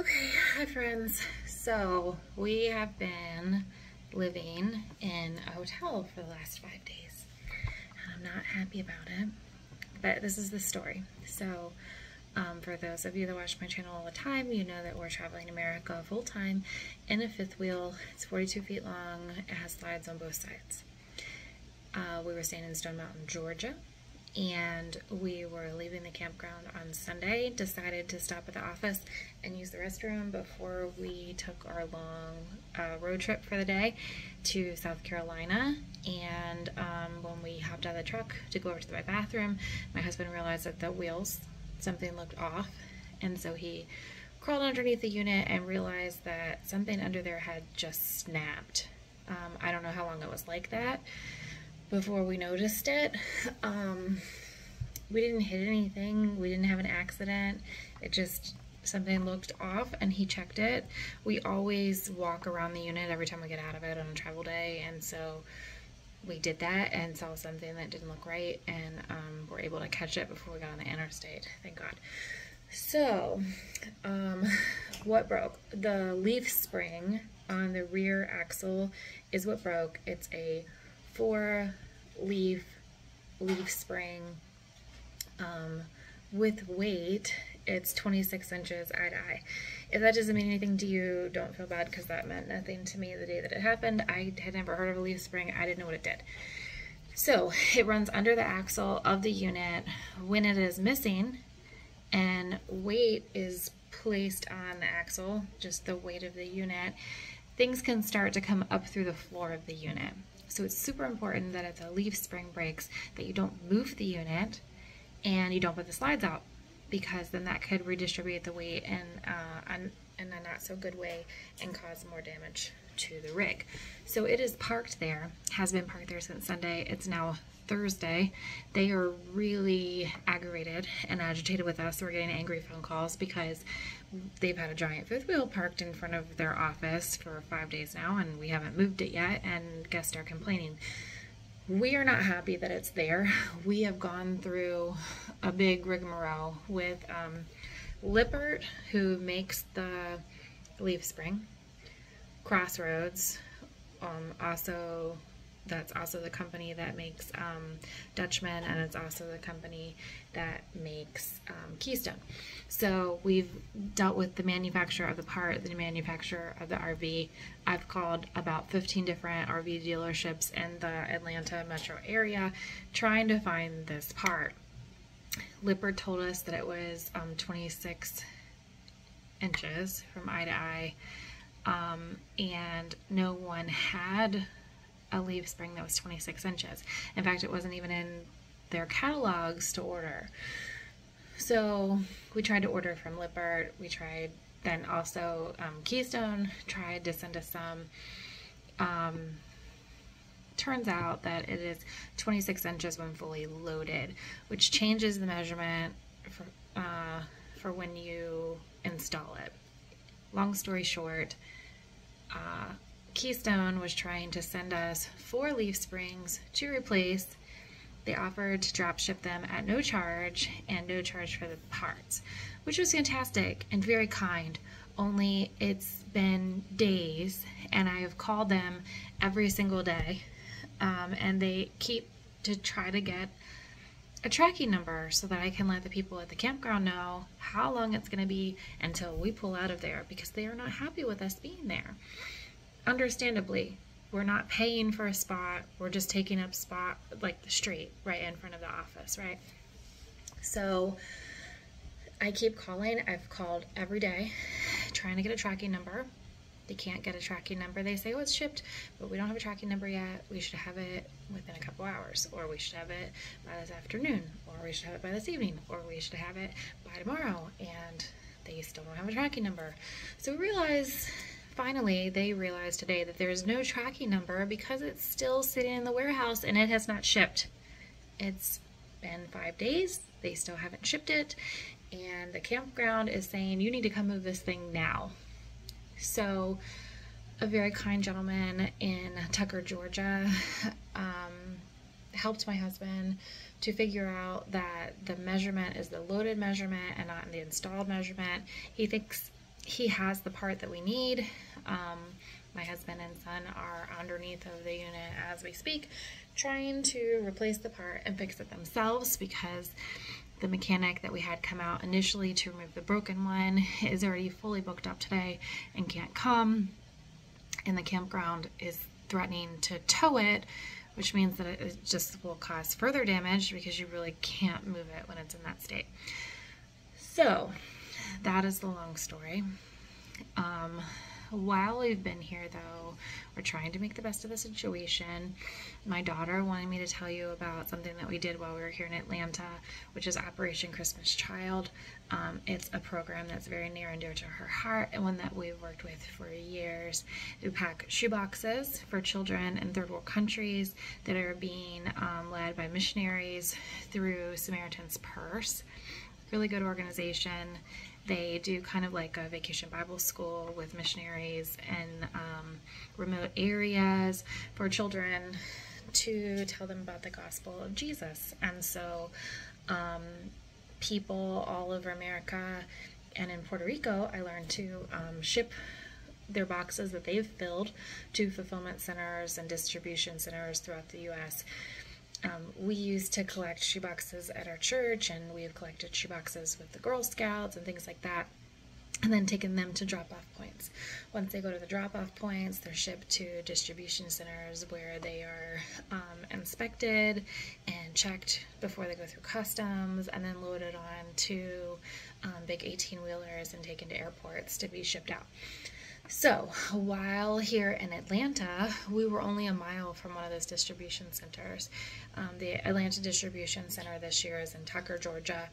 Okay, hi friends. So we have been living in a hotel for the last 5 days. And I'm not happy about it, but this is the story. So for those of you that watch my channel all the time, you know that we're traveling America full time in a fifth wheel. It's 42 feet long. It has slides on both sides. We were staying in Stone Mountain, Georgia. And we were leaving the campground on Sunday, decided to stop at the office and use the restroom before we took our long road trip for the day to South Carolina. And when we hopped out of the truck to go over to my bathroom, my husband realized that the wheels, something looked off, and so he crawled underneath the unit and realized that something under there had just snapped. I don't know how long it was like that before we noticed it. We didn't hit anything, we didn't have an accident, it just, something looked off and he checked it. We always walk around the unit every time we get out of it on a travel day, and so we did that and saw something that didn't look right, and were able to catch it before we got on the interstate, thank God. So, what broke? The leaf spring on the rear axle is what broke. It's a 4-leaf spring with weight. It's 26 inches eye to eye. If that doesn't mean anything to you, don't feel bad, because that meant nothing to me the day that it happened. I had never heard of a leaf spring. I didn't know what it did. So it runs under the axle of the unit when it is missing, and weight is placed on the axle, just the weight of the unit. Things can start to come up through the floor of the unit. So it's super important that if the leaf spring breaks, that you don't move the unit and you don't put the slides out, because then that could redistribute the weight in a not so good way and cause more damage to the rig. So it is parked there, has been parked there since Sunday. It's now Thursday. They are really aggravated and agitated with us. We're getting angry phone calls because they've had a giant fifth wheel parked in front of their office for 5 days now, and we haven't moved it yet, and guests are complaining. We are not happy that it's there. We have gone through a big rigmarole with Lippert, who makes the leaf spring, Crossroads, that's also the company that makes Dutchman, and it's also the company that makes Keystone. So we've dealt with the manufacturer of the part, the manufacturer of the RV. I've called about 15 different RV dealerships in the Atlanta metro area trying to find this part. Lippert told us that it was 26 inches from eye to eye, and no one had a leaf spring that was 26 inches. In fact, it wasn't even in their catalogs to order. So we tried to order from Lippert. We tried, then also Keystone tried to send us some. Turns out that it is 26 inches when fully loaded, which changes the measurement for when you install it. Long story short, Keystone was trying to send us 4 leaf springs to replace. They offered to drop ship them at no charge and no charge for the parts, which was fantastic and very kind. Only it's been days and I have called them every single day, and they keep to try to get a tracking number so that I can let the people at the campground know how long it's going to be until we pull out of there, because they are not happy with us being there. Understandably, we're not paying for a spot, we're just taking up spot like the street right in front of the office, right? So I keep calling. I've called every day trying to get a tracking number. They can't get a tracking number. They say, oh, it's shipped, but we don't have a tracking number yet. We should have it within a couple hours, or we should have it by this afternoon, or we should have it by this evening, or we should have it by tomorrow, and they still don't have a tracking number. So finally, they realized today that there is no tracking number because it's still sitting in the warehouse and it has not shipped. It's been 5 days, they still haven't shipped it, and the campground is saying, you need to come move this thing now. So a very kind gentleman in Tucker, Georgia, helped my husband to figure out that the measurement is the loaded measurement and not the installed measurement. He thinks he has the part that we need. My husband and son are underneath of the unit as we speak, trying to replace the part and fix it themselves, because the mechanic that we had come out initially to remove the broken one is already fully booked up today and can't come, and the campground is threatening to tow it, which means that it just will cause further damage because you really can't move it when it's in that state. So that is the long story. While we've been here, though, we're trying to make the best of the situation. My daughter wanted me to tell you about something that we did while we were here in Atlanta, which is Operation Christmas Child. It's a program that's very near and dear to her heart, and one that we've worked with for years. We pack shoeboxes for children in third world countries that are being led by missionaries through Samaritan's Purse. Really good organization. They do kind of like a vacation Bible school with missionaries in remote areas for children to tell them about the gospel of Jesus. And so people all over America and in Puerto Rico, I learned to ship their boxes that they've filled to fulfillment centers and distribution centers throughout the U.S. We used to collect shoeboxes at our church, and we have collected shoeboxes with the Girl Scouts and things like that, and then taken them to drop-off points. Once they go to the drop-off points, they're shipped to distribution centers where they are inspected and checked before they go through customs, and then loaded on to big 18-wheelers and taken to airports to be shipped out. So while here in Atlanta, we were only a mile from one of those distribution centers. The Atlanta Distribution Center this year is in Tucker, Georgia,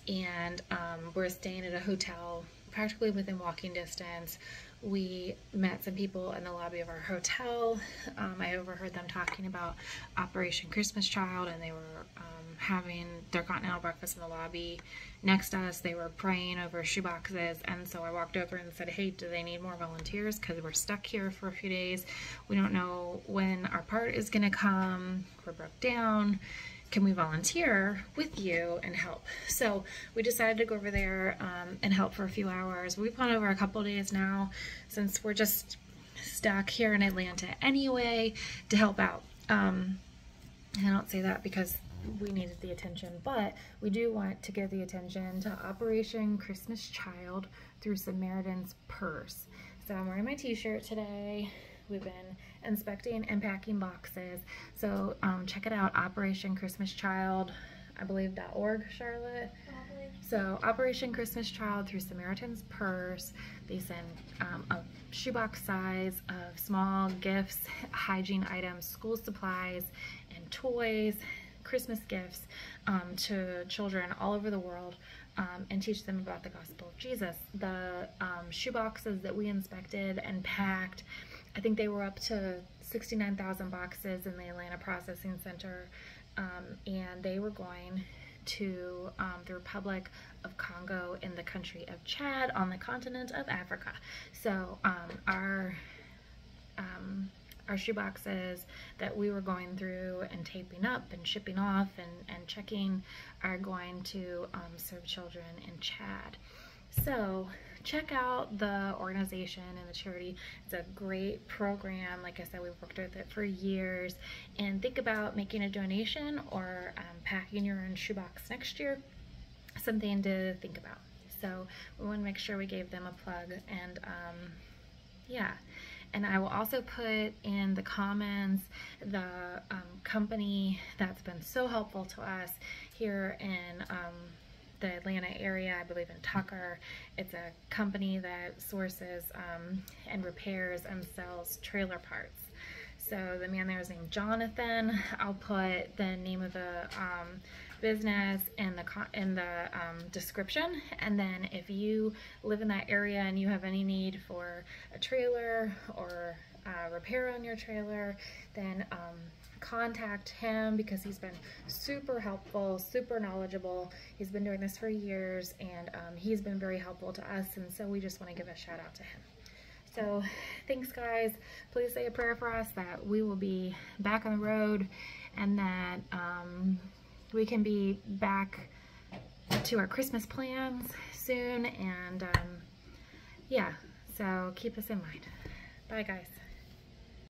and we're staying at a hotel practically within walking distance. We met some people in the lobby of our hotel. I overheard them talking about Operation Christmas Child, and they were having their continental breakfast in the lobby next to us. They were praying over shoeboxes, and so I walked over and said, hey, do they need more volunteers? Because we're stuck here for a few days. We don't know when our part is going to come. We're broke down. Can we volunteer with you and help? So we decided to go over there and help for a few hours. We've gone over a couple of days now, since we're just stuck here in Atlanta anyway, to help out. And I don't say that because we needed the attention, but we do want to give the attention to Operation Christmas Child through Samaritan's Purse. So I'm wearing my t-shirt today. We've been inspecting and packing boxes. So check it out, Operation Christmas Child, I believe .org, Charlotte. So Operation Christmas Child through Samaritan's Purse. They send a shoebox size of small gifts, hygiene items, school supplies, and toys, Christmas gifts to children all over the world, and teach them about the gospel of Jesus. The shoeboxes that we inspected and packed, I think they were up to 69,000 boxes in the Atlanta Processing Center, and they were going to the Republic of Congo in the country of Chad on the continent of Africa. So our shoeboxes that we were going through and taping up and shipping off and checking are going to serve children in Chad. So check out the organization and the charity. It's a great program. Like I said, we've worked with it for years. And think about making a donation or packing your own shoebox next year. Something to think about. So we want to make sure we gave them a plug. And yeah. And I will also put in the comments the company that's been so helpful to us here in the Atlanta area, I believe in Tucker. It's a company that sources and repairs and sells trailer parts. So the man there is named Jonathan. I'll put the name of the business in the description, and then if you live in that area and you have any need for a trailer or repair on your trailer, then contact him, because he's been super helpful, super knowledgeable. He's been doing this for years, and he's been very helpful to us, and so we just want to give a shout out to him. So thanks, guys. Please say a prayer for us that we will be back on the road, and that we can be back to our Christmas plans soon, and yeah, so keep us in mind. Bye, guys.